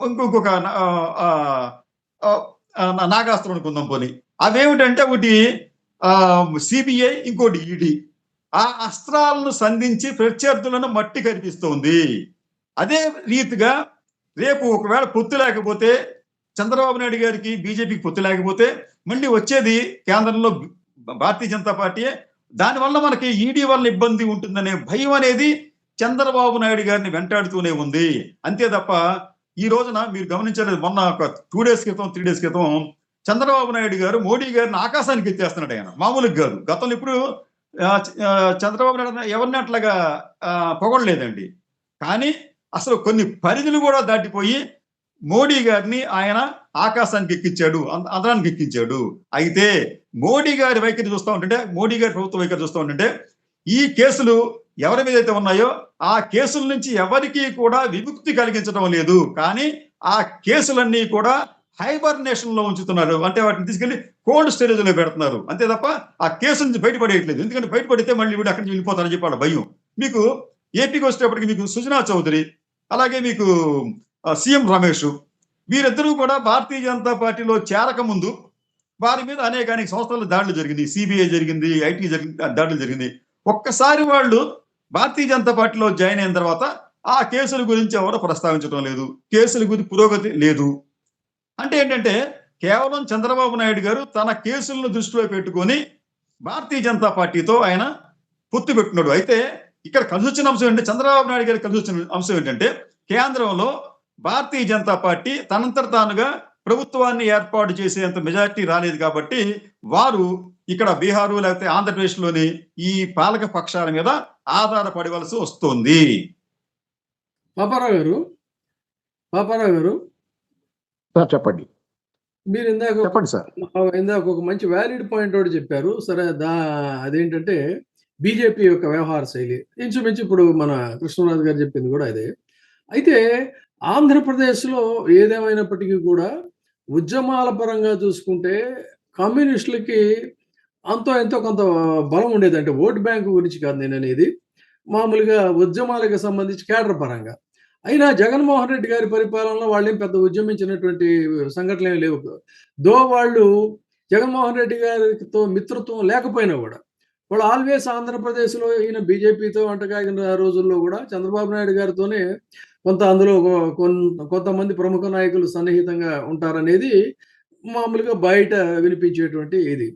ఇంకొక నాగాస్త్రం అనుకుందాం పోనీ. అవేమిటంటే ఒకటి సిబిఐ, ఇంకోటి ఈడీ. ఆ అస్త్రాలను సంధించి ప్రత్యర్థులను మట్టి కనిపిస్తోంది. అదే రీతిగా రేపు ఒకవేళ పొత్తు లేకపోతే, చంద్రబాబు నాయుడు గారికి బీజేపీకి పొత్తు లేకపోతే మళ్ళీ వచ్చేది కేంద్రంలో భారతీయ జనతా పార్టీయే. దానివల్ల మనకి ఈడీ వల్ల ఇబ్బంది ఉంటుందనే భయం అనేది చంద్రబాబు నాయుడు గారిని వెంటాడుతూనే ఉంది. అంతే తప్ప ఈ రోజున మీరు గమనించలేదు, మొన్న ఒక 2 days క్రితం 3 days క్రితం చంద్రబాబు నాయుడు గారు మోడీ గారిని ఆకాశానికి ఎత్తేస్తున్నాడు. ఆయన మామూలుగా కాదు. గతంలో ఇప్పుడు చంద్రబాబు నాయుడు ఎవరిని అట్లాగా పొగడలేదండి. కానీ అసలు కొన్ని పరిధులు కూడా దాటిపోయి మోడీ గారిని ఆయన ఆకాశానికి ఎక్కించాడు, అంతరానికి ఎక్కించాడు. అయితే మోడీ గారి వైఖరి చూస్తూ ఉంటుంటే, మోడీ గారి ప్రభుత్వ వైఖరి చూస్తూ ఉంటుంటే, ఈ కేసులు ఎవరి మీద అయితే ఉన్నాయో ఆ కేసుల నుంచి ఎవరికి కూడా విముక్తి కలిగించడం లేదు. కానీ ఆ కేసులన్నీ కూడా హైబర్నేషన్ లో ఉంచుతున్నారు. అంటే వాటిని తీసుకెళ్లి కోల్డ్ స్టోరేజ్ లో పెడుతున్నారు. అంతే తప్ప ఆ కేసు నుంచి బయటపడేయట్లేదు. ఎందుకంటే బయటపడితే మళ్ళీ వీడు అక్కడి నుంచి వెళ్ళిపోతారని చెప్పాడు భయం. మీకు ఏపీకి వచ్చేటప్పటికి మీకు సుజనా చౌదరి, అలాగే మీకు సీఎం రమేష్, వీరిద్దరూ కూడా భారతీయ జనతా పార్టీలో చేరక ముందు వారి మీద అనేక సంవత్సరాల దాడులు జరిగింది. సిబిఐ జరిగింది, ఐటీ జరిగింది, దాడులు జరిగింది. ఒక్కసారి వాళ్ళు భారతీయ జనతా పార్టీలో జాయిన్ అయిన తర్వాత ఆ కేసుల గురించి ఎవరో ప్రస్తావించడం లేదు. కేసుల గురించి పురోగతి లేదు. అంటే ఏంటంటే కేవలం చంద్రబాబు నాయుడు గారు తన కేసులను దృష్టిలో పెట్టుకొని భారతీయ జనతా పార్టీతో ఆయన పొత్తు పెట్టుకున్నాడు. అయితే ఇక్కడ కలిసి వచ్చిన అంశం ఏంటంటే, చంద్రబాబు నాయుడు గారికి కలిసి వచ్చిన అంశం ఏంటంటే, కేంద్రంలో భారతీయ జనతా పార్టీ తనంతట తానుగా ప్రభుత్వాన్ని ఏర్పాటు చేసేంత మెజారిటీ రాలేదు కాబట్టి వారు ఇక్కడ బీహారు లేకపోతే ఆంధ్రప్రదేశ్ లోని ఈ పాలక పక్షాల మీద ఆధారపడవలసి వస్తుంది. పాపారావు గారు సార్ చెప్పండి. మీరు చెప్పండి సార్. ఇందాక ఒక మంచి వ్యాలిడ్ పాయింట్ ఒకటి చెప్పారు. సరే, అదేంటంటే బీజేపీ యొక్క వ్యవహార శైలి ఇంచుమించు ఇప్పుడు మన కృష్ణరాజు గారు చెప్పింది కూడా అదే. అయితే ఆంధ్రప్రదేశ్లో ఏదేమైనప్పటికీ కూడా ఉద్యమాల పరంగా చూసుకుంటే కమ్యూనిస్టులకి అంతో ఎంతో కొంత బలం ఉండేది. అంటే ఓటు బ్యాంకు గురించి కాదు నేను అనేది, మామూలుగా ఉద్యమాలకు సంబంధించి కేడర్ పరంగా. అయినా జగన్మోహన్ రెడ్డి గారి పరిపాలనలో వాళ్ళేం పెద్ద ఉద్యమించినటువంటి సంఘటనలు ఏమి లేవు. వాళ్ళు జగన్మోహన్ రెడ్డి గారితో మిత్రత్వం లేకపోయినా కూడా వాళ్ళు ఆల్వేస్ ఆంధ్రప్రదేశ్లో ఈయన బీజేపీతో అంటకాగిన రోజుల్లో కూడా చంద్రబాబు నాయుడు గారితోనే కొంత అందులో కొంతమంది ప్రముఖ నాయకులు సన్నిహితంగా ఉంటారనేది మామూలుగా బయట వినిపించేటువంటి ఇది.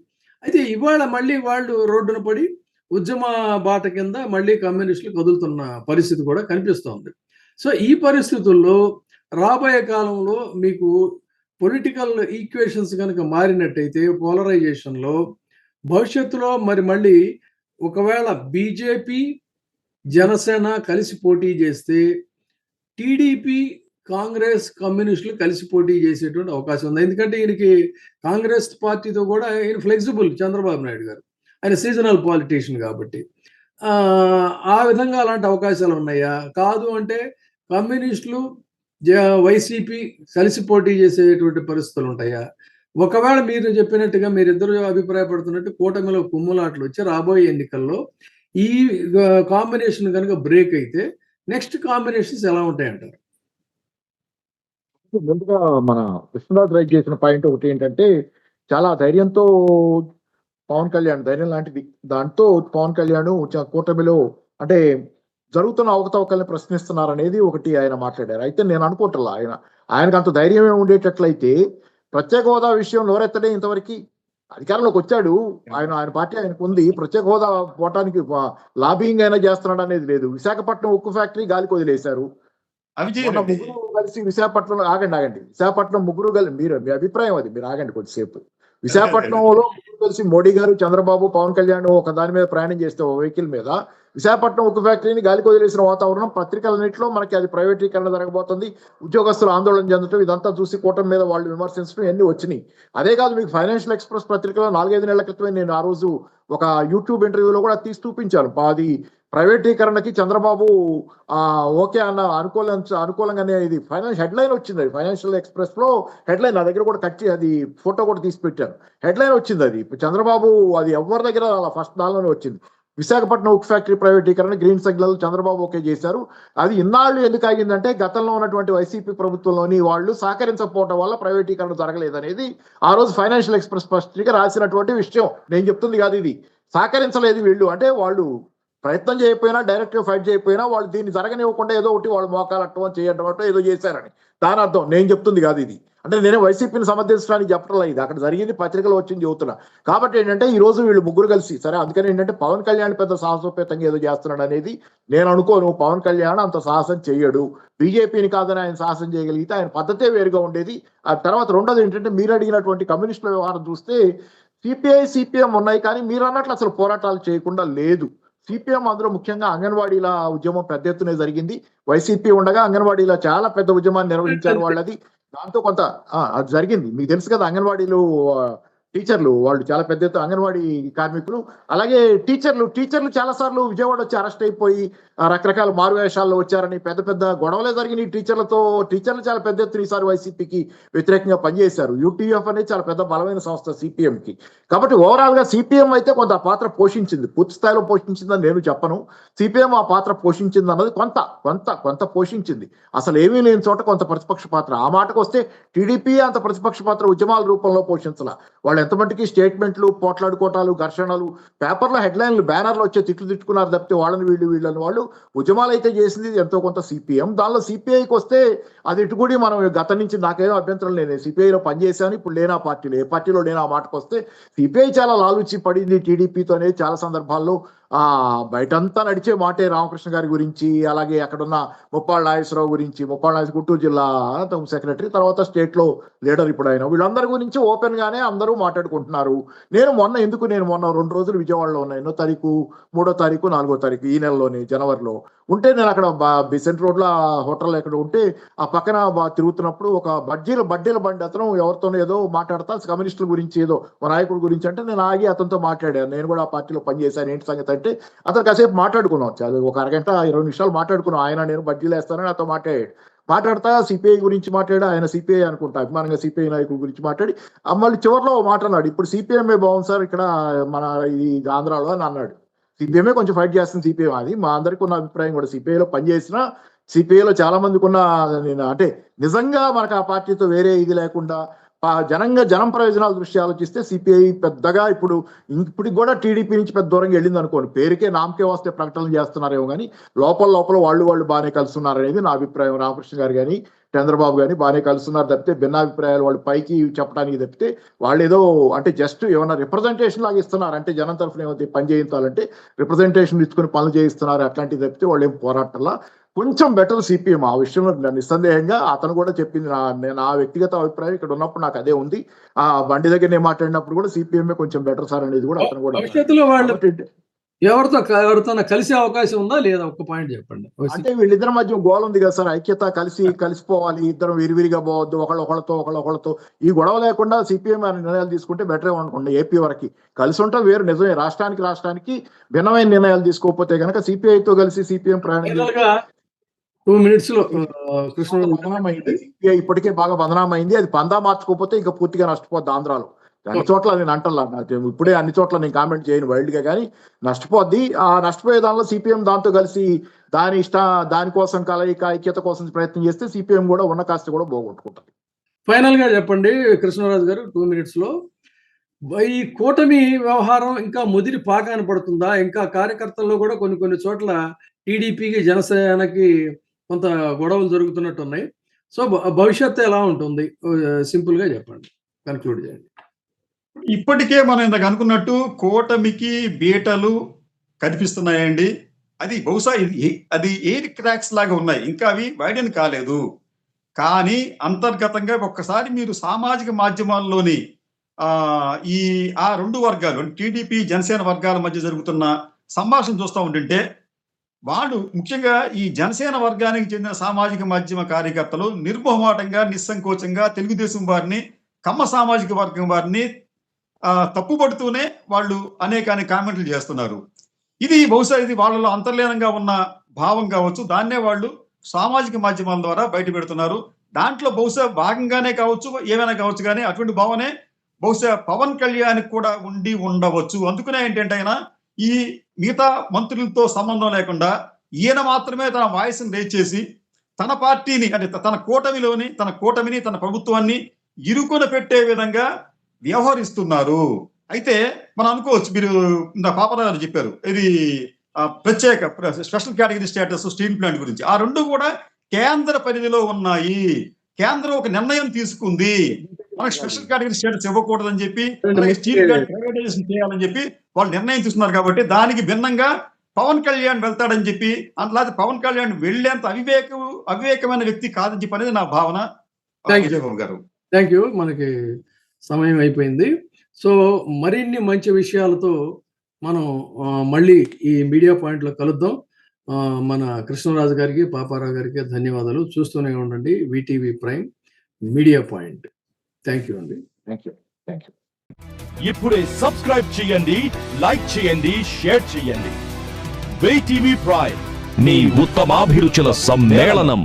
అయితే ఇవాళ మళ్ళీ వాళ్ళు రోడ్డున పడి ఉద్యమ బాట కింద మళ్ళీ కమ్యూనిస్టులు కదులుతున్న పరిస్థితి కూడా కనిపిస్తోంది. సో ఈ పరిస్థితుల్లో రాబోయే కాలంలో మీకు పొలిటికల్ ఈక్వేషన్స్ కనుక మారినట్టయితే, పోలరైజేషన్లో భవిష్యత్తులో మళ్ళీ ఒకవేళ బీజేపీ జనసేన కలిసి పోటీ చేస్తే టీడీపీ కాంగ్రెస్ కమ్యూనిస్టులు కలిసి పోటీ చేసేటువంటి అవకాశం ఉంది. ఎందుకంటే ఈయనకి కాంగ్రెస్ పార్టీతో కూడా ఈయన ఫ్లెక్సిబుల్ చంద్రబాబు నాయుడు గారు, ఆయన సీజనల్ పాలిటీషియన్ కాబట్టి ఆ విధంగా అలాంటి అవకాశాలు ఉన్నాయా? కాదు అంటే కమ్యూనిస్టులు వైసీపీ కలిసి పోటీ చేసేటువంటి పరిస్థితులు ఉంటాయా? ఒకవేళ మీరు చెప్పినట్టుగా మీరిద్దరు అభిప్రాయపడుతున్నట్టు కూటమిలో కుమ్ములాట్లు వచ్చి రాబోయే ఎన్నికల్లో ఈ కాంబినేషన్ కనుక బ్రేక్ అయితే నెక్స్ట్ కాంబినేషన్స్ ఎలా ఉంటాయంటారు? ముందుగా మన విశ్వనాథ్ రైట్ చేసిన పాయింట్ ఒకటి ఏంటంటే, చాలా ధైర్యంతో పవన్ కళ్యాణ్, ధైర్యం లాంటిది దాంతో పవన్ కళ్యాణ్ కూటమిలో అంటే జరుగుతున్న అవకతవకల్ని ప్రశ్నిస్తున్నారనేది ఒకటి ఆయన మాట్లాడారు. అయితే నేను అనుకుంటున్నా ఆయనకు అంత ధైర్యమే ఉండేటట్లయితే ప్రత్యేక హోదా విషయం నోరెత్తడే ఇంతవరకు. అధికారంలోకి వచ్చాడు, ఆయన పార్టీ ఆయనకు ఉంది. ప్రత్యేక హోదా పోవటానికి లాబింగ్ అయినా చేస్తున్నాడు అనేది లేదు. విశాఖపట్నం ఉక్కు ఫ్యాక్టరీ గాలికి వదిలేశారు. ముగ్గురు కలిసి విశాఖపట్నంలో ఆగండి విశాఖపట్నం ముగ్గురు కలిసి మీ అభిప్రాయం అది, మీరు ఆగండి కొద్దిసేపు. విశాఖపట్నంలో ముగ్గురు కలిసి మోడీ గారు, చంద్రబాబు, పవన్ కళ్యాణ్ ఒక దాని మీద ప్రయాణం చేస్తే ఒక వెహికల్ మీద విశాఖపట్నం ఉక్కు ఫ్యాక్టరీని గాలికి వదిలేసిన వాతావరణం పత్రికలన్నింటిలో మనకి అది ప్రైవేటీకరణ జరగబోతుంది, ఉద్యోగస్తులు ఆందోళన చెందటం, ఇదంతా చూసి కూటమి మీద వాళ్ళు విమర్శించడం ఎన్ని వచ్చినాయి. అదే కాదు, మీకు ఫైనాన్షియల్ ఎక్స్ప్రెస్ పత్రికలో 4-5 నెలల క్రితమే నేను ఆ రోజు ఒక యూట్యూబ్ ఇంటర్వ్యూలో కూడా తీసి చూపించాను. అది ప్రైవేటీకరణకి చంద్రబాబు ఓకే అన్న అనుకూలంగానే ఇది హెడ్లైన్ వచ్చింది. అది ఫైనాన్షియల్ ఎక్స్ప్రెస్ లో హెడ్లైన్ నా దగ్గర కూడా కట్టి అది ఫోటో కూడా తీసి పెట్టాను. హెడ్లైన్ వచ్చింది అది. చంద్రబాబు అది ఎవరి దగ్గర అలా ఫస్ట్ దానిలోనే వచ్చింది. విశాఖపట్నం ఉక్కు ఫ్యాక్టరీ ప్రైవేటీకరణ గ్రీన్ సిగ్నల్ చంద్రబాబు ఓకే చేశారు. అది ఇన్నాళ్ళు ఎందుకు ఆగిందంటే గతంలో ఉన్నటువంటి వైసీపీ ప్రభుత్వంలోని వాళ్ళు సహకరించకపోవడం వల్ల ప్రైవేటీకరణ జరగలేదనేది ఆ రోజు ఫైనాన్షియల్ ఎక్స్ప్రెస్ పత్రిక రాసినటువంటి విషయం. నేను చెప్తుంది కాదు ఇది. సహకరించలేదు వీళ్ళు, అంటే వాళ్ళు ప్రయత్నం చేయకపోయినా, డైరెక్ట్ ఫైట్ చేయకపోయినా వాళ్ళు దీన్ని జరగనివ్వకుండా ఏదో ఒకటి వాళ్ళు మోకాలట్టడం చేయడం ఏదో చేశారని దాని అర్థం. నేను చెప్తుంది కాదు ఇది. అంటే నేనే వైసీపీని సమర్థించడానికి చెప్పడం ఇది. అక్కడ జరిగింది, పత్రికలో వచ్చింది చెబుతున్నా. కాబట్టి ఏంటంటే ఈ రోజు వీళ్ళు ముగ్గురు కలిసి సరే, అందుకని ఏంటంటే పవన్ కళ్యాణ్ పెద్ద సాహసోపేతంగా ఏదో చేస్తున్నాడు అనేది నేను అనుకోను. పవన్ కళ్యాణ్ అంత సాహసం చేయడు. బీజేపీని కాదని ఆయన సాహసం చేయగలిగితే ఆయన పద్ధతే వేరుగా ఉండేది. ఆ తర్వాత రెండోది ఏంటంటే మీరు అడిగినటువంటి కమ్యూనిస్టుల వ్యవహారం చూస్తే సిపిఐ సిపిఎం ఉన్నాయి, కానీ మీరు అన్నట్లు అసలు పోరాటాలు చేయకుండా లేదు. సిపిఎం అందులో ముఖ్యంగా అంగన్వాడీల ఉద్యమం పెద్ద ఎత్తునే జరిగింది. వైసీపీ ఉండగా అంగన్వాడీలో చాలా పెద్ద ఉద్యమాన్ని నిర్వహించారు వాళ్ళది. దాంతో కొంత అది జరిగింది. మీకు తెలుసు కదా, అంగన్వాడీలు టీచర్లు వాళ్ళు చాలా పెద్ద ఎత్తున అంగన్వాడీ కార్మికులు, అలాగే టీచర్లు చాలా సార్లు విజయవాడ వచ్చి అరెస్ట్ అయిపోయి రకరకాల మారువేషాల్లో వచ్చారని పెద్ద పెద్ద గొడవలే జరిగినాయి టీచర్లు చాలా పెద్ద ఎత్తున ఈసారి వైసీపీకి వ్యతిరేకంగా పనిచేశారు. యూటీఎఫ్ అనేది చాలా పెద్ద బలమైన సంస్థ సిపిఎంకి. కాబట్టి ఓవరాల్ గా సిపిఎం అయితే కొంత పాత్ర పోషించింది, పూర్తి స్థాయిలో పోషించిందని నేను చెప్పను. సిపిఎం ఆ పాత్ర పోషించింది అన్నది కొంత పోషించింది. అసలు ఏమీ లేని చోట కొంత ప్రతిపక్ష పాత్ర. ఆ మాటకు వస్తే టీడీపీ అంత ప్రతిపక్ష పాత్ర ఉద్యమాల రూపంలో పోషించాల. వాళ్ళు ఎంత మట్టికి స్టేట్మెంట్లు, పోట్లాడుకోవటాలు, ఘర్షణలు, పేపర్లో హెడ్లైన్లు, బ్యానర్లు వచ్చే తిట్టుకున్నారు తప్పితే వాళ్ళని వీళ్ళని వాళ్ళు ఉద్యమాలు అయితే చేసింది ఎంతో కొంత సిపిఎం. దానిలో సిపిఐకి వస్తే అది ఇటుకూడి మనం గత నుంచి నాకేదో అభ్యంతరం లేదు. సిపిఐలో పనిచేశాను, ఇప్పుడు లేనా పార్టీలో, ఏ పార్టీలో లేనా ఆ మాటకు వస్తే సిపిఐ చాలా లాలూచి పడింది టీడీపీతో అనేది చాలా సందర్భాల్లో. బయటంతా నడిచే మాటే రామకృష్ణ గారి గురించి, అలాగే అక్కడున్న ముప్పాళ్ళ నాగేశ్వరరావు గురించి, గుంటూరు జిల్లా సెక్రటరీ, తర్వాత స్టేట్ లో లీడర్ ఇప్పుడు ఆయన, వీళ్ళందరి గురించి ఓపెన్ గానే అందరూ మాట్లాడుకుంటున్నారు. నేను మొన్న 2 రోజులు విజయవాడలో ఉన్నా. 2వ తారీఖు, 3వ తారీఖు, 4వ తారీఖు ఈ నెలలోని జనవరిలో ఉంటే నేను అక్కడ బిసెంట్ రోడ్ లో హోటల్ ఎక్కడ ఉంటే ఆ పక్కన తిరుగుతున్నప్పుడు ఒక బడ్డీల బండి అతను ఎవరితోనో ఏదో మాట్లాడతా కమ్యూనిస్టుల గురించి, ఏదో మా నాయకుడి గురించి అంటే నేను ఆగి అతనితో మాట్లాడాను. నేను కూడా ఆ పార్టీలో పనిచేశాను, ఏంటి సంగతి అంటే అతను కాసేపు మాట్లాడుకున్నాం. ఒక అరగంట 20 నిమిషాలు మాట్లాడుకున్నాం. ఆయన నేను బడ్జీలు వేస్తానని అతను మాట్లాడతా సిపిఐ గురించి మాట్లాడి, ఆయన సిపిఐ అనుకుంటా అభిమానంగా సిపిఐ నాయకుల గురించి మాట్లాడి మళ్ళీ చివరిలో మాట్లాడాడు, ఇప్పుడు సిపిఎంఏ బాగుంది సార్ ఇక్కడ మన ఇది ఆంధ్రాలో అని అన్నాడు. సిపిఎంఏ కొంచెం ఫైట్ చేస్తుంది సిపిఎం, అది మా అందరికీ ఉన్న అభిప్రాయం కూడా. సిపిఐలో పనిచేసిన సిపిఐలో చాలా మందికి ఉన్న అంటే నిజంగా మనకు ఆ పార్టీతో వేరే ఇది లేకుండా జనం ప్రయోజనాల దృష్ట్యా ఆలోచిస్తే సిపిఐ పెద్దగా ఇప్పటికి కూడా టీడీపీ నుంచి పెద్ద దూరంగా వెళ్ళింది అనుకోండి. పేరుకే నామకే వస్తే ప్రకటనలు చేస్తున్నారేమో కానీ లోపల వాళ్ళు బాగానే కలుస్తున్నారు అనేది నా అభిప్రాయం. రామకృష్ణ గారు కానీ చంద్రబాబు కానీ బాగానే కలుస్తున్నారు తప్పితే భిన్నాభిప్రాయాలు వాళ్ళు పైకి చెప్పడానికి తప్పితే వాళ్ళు ఏదో అంటే జస్ట్ ఏమన్నా రిప్రజెంటేషన్ లాగా ఇస్తున్నారు, అంటే జనం తరఫున ఏమైతే పని చేయించాలంటే రిప్రజెంటేషన్ ఇచ్చుకుని పనులు చేయిస్తున్నారు, అట్లాంటివి తప్పితే వాళ్ళు ఏం పోరాటంలా కొంచెం బెటర్ సిపిఎం. ఆ విషయంలో నిస్సందేహంగా అతను కూడా చెప్పింది, నా వ్యక్తిగత అభిప్రాయం ఇక్కడ ఉన్నప్పుడు నాకు అదే ఉంది. ఆ బండి దగ్గర నేను మాట్లాడినప్పుడు కూడా సిపిఎంఏ కొంచెం బెటర్ సార్ అనేది కూడా అతను కూడా. భవిష్యత్తులో వాళ్ళు ఎవరితో కలిసే అవకాశం ఉందా లేదా ఒక్క పాయింట్ చెప్పండి. అంటే వీళ్ళిద్దరి మధ్య గోల్ ఉంది కదా సార్, ఐక్యత, కలిసిపోవాలి, ఇద్దరం విరివిరిగా పోవద్దు, ఒకళ్ళతో ఈ గొడవ లేకుండా సిపిఎం నిర్ణయాలు తీసుకుంటే బెటరే అనుకోండి. ఏపీ వరకు కలిసి ఉంటాం వేరు, నిజమే. రాష్ట్రానికి భిన్నమైన నిర్ణయాలు తీసుకోకపోతే కనుక సిపిఐతో కలిసి సిపిఎం ప్రయాణం 2 minutes లో బదనామైంది. ఇప్పటికే బాగా బదనామైంది. అది పందా మార్చుకోకపోతే ఇంకా పూర్తిగా నష్టపోద్ది ఆంధ్రాలో. అన్ని చోట్ల నేను అంటలా, ఇప్పుడే అన్ని చోట్ల నేను కామెంట్ చేయను వైల్డ్ గా, కానీ నష్టపోద్ది. ఆ నష్టపోయే దానిలో సిపిఎం దాంతో కలిసి దానికోసం కలయిక, ఐక్యత కోసం ప్రయత్నం చేస్తే సిపిఎం కూడా ఉన్న కాస్త కూడా పోగొట్టుకుంటుంది. ఫైనల్ గా చెప్పండి కృష్ణరాజు గారు, 2 minutes లో ఈ కూటమి వ్యవహారం ఇంకా ముదిరి పాకాన పడుతుందా? ఇంకా కార్యకర్తల్లో కూడా కొన్ని చోట్ల టీడీపీకి, జనసేనకి కొంత గొడవలు జరుగుతున్నట్టు ఉన్నాయి. సో భవిష్యత్తు ఎలా ఉంటుంది? సింపుల్ గా చెప్పండి, కన్క్లూడ్ చేయండి. ఇప్పటికే మనం ఇందాక అనుకున్నట్టు కూటమికి బీటలు కనిపిస్తున్నాయండి. అది బహుశా అది ఎయిర్ క్రాక్స్ లాగా ఉన్నాయి, ఇంకా అవి వైడెన్ కాలేదు. కానీ అంతర్గతంగా ఒక్కసారి మీరు సామాజిక మాధ్యమాల్లోని ఆ 2 వర్గాలు టీడీపీ, జనసేన వర్గాల మధ్య జరుగుతున్న సంభాషణ చూస్తూ ఉంటుంటే వాళ్ళు ముఖ్యంగా ఈ జనసేన వర్గానికి చెందిన సామాజిక మాధ్యమ కార్యకర్తలు నిర్మోహమాటంగా, నిస్సంకోచంగా తెలుగుదేశం వారిని, కమ్మ సామాజిక వర్గం వారిని తప్పుపడుతూనే వాళ్ళు అనేక కామెంట్లు చేస్తున్నారు. ఇది బహుశా ఇది వాళ్ళలో అంతర్లీనంగా ఉన్న భావం కావచ్చు. దాన్నే వాళ్ళు సామాజిక మాధ్యమాల ద్వారా బయట పెడుతున్నారు. దాంట్లో బహుశా భాగంగానే కావచ్చు, ఏమైనా కావచ్చు, కానీ అటువంటి భావనే బహుశా పవన్ కళ్యాణ్ కూడా ఉండి ఉండవచ్చు. అందుకనే ఏంటంటే ఆయన ఈ మిగతా మంత్రులతో సంబంధం లేకుండా ఈయన మాత్రమే తన వాయిస్ని రేజ్ చేసి తన పార్టీని, అంటే తన కూటమిని, తన ప్రభుత్వాన్ని ఇరుకున పెట్టే విధంగా వ్యవహరిస్తున్నారు. అయితే మనం అనుకోవచ్చు, మీరు ఇంత పాపరావు గారు చెప్పారు, ఇది ప్రత్యేక special category status, steel plant గురించి. ఆ రెండు కూడా కేంద్ర పరిధిలో ఉన్నాయి. కేంద్రం ఒక నిర్ణయం తీసుకుంది, మనకు స్పెషల్ కేటగిరీ స్టేటస్ ఇవ్వకూడదని చెప్పి, స్టీల్ ప్లాంట్ ప్రైవేటైజేషన్ చేయాలని చెప్పి వాళ్ళు నిర్ణయం తీసుకున్నారు. కాబట్టి దానికి భిన్నంగా పవన్ కళ్యాణ్ వెళ్తాడని చెప్పి, అందులో పవన్ కళ్యాణ్ వెళ్లేంత అవివేకమైన వ్యక్తి కాదని చెప్పి అనేది నా భావన. విజయబాబు గారు, థ్యాంక్ యూ. మనకి సమయం అయిపోయింది. సో మరిన్ని మంచి విషయాలతో మనం మళ్ళీ ఈ మీడియా పాయింట్లో కలుద్దాం. మన కృష్ణరాజు గారికి, పాపారావు గారికి ధన్యవాదాలు. చూస్తూనే ఉండండి VTV prime media point. Thank you అండి. Thank you. ఇప్పుడే సబ్స్క్రైబ్ చేయండి, లైక్ చేయండి, షేర్ చేయండి. వీటీవీ ప్రైమ్, మీ ఉత్తమాభిరుచుల సమ్మేళనం.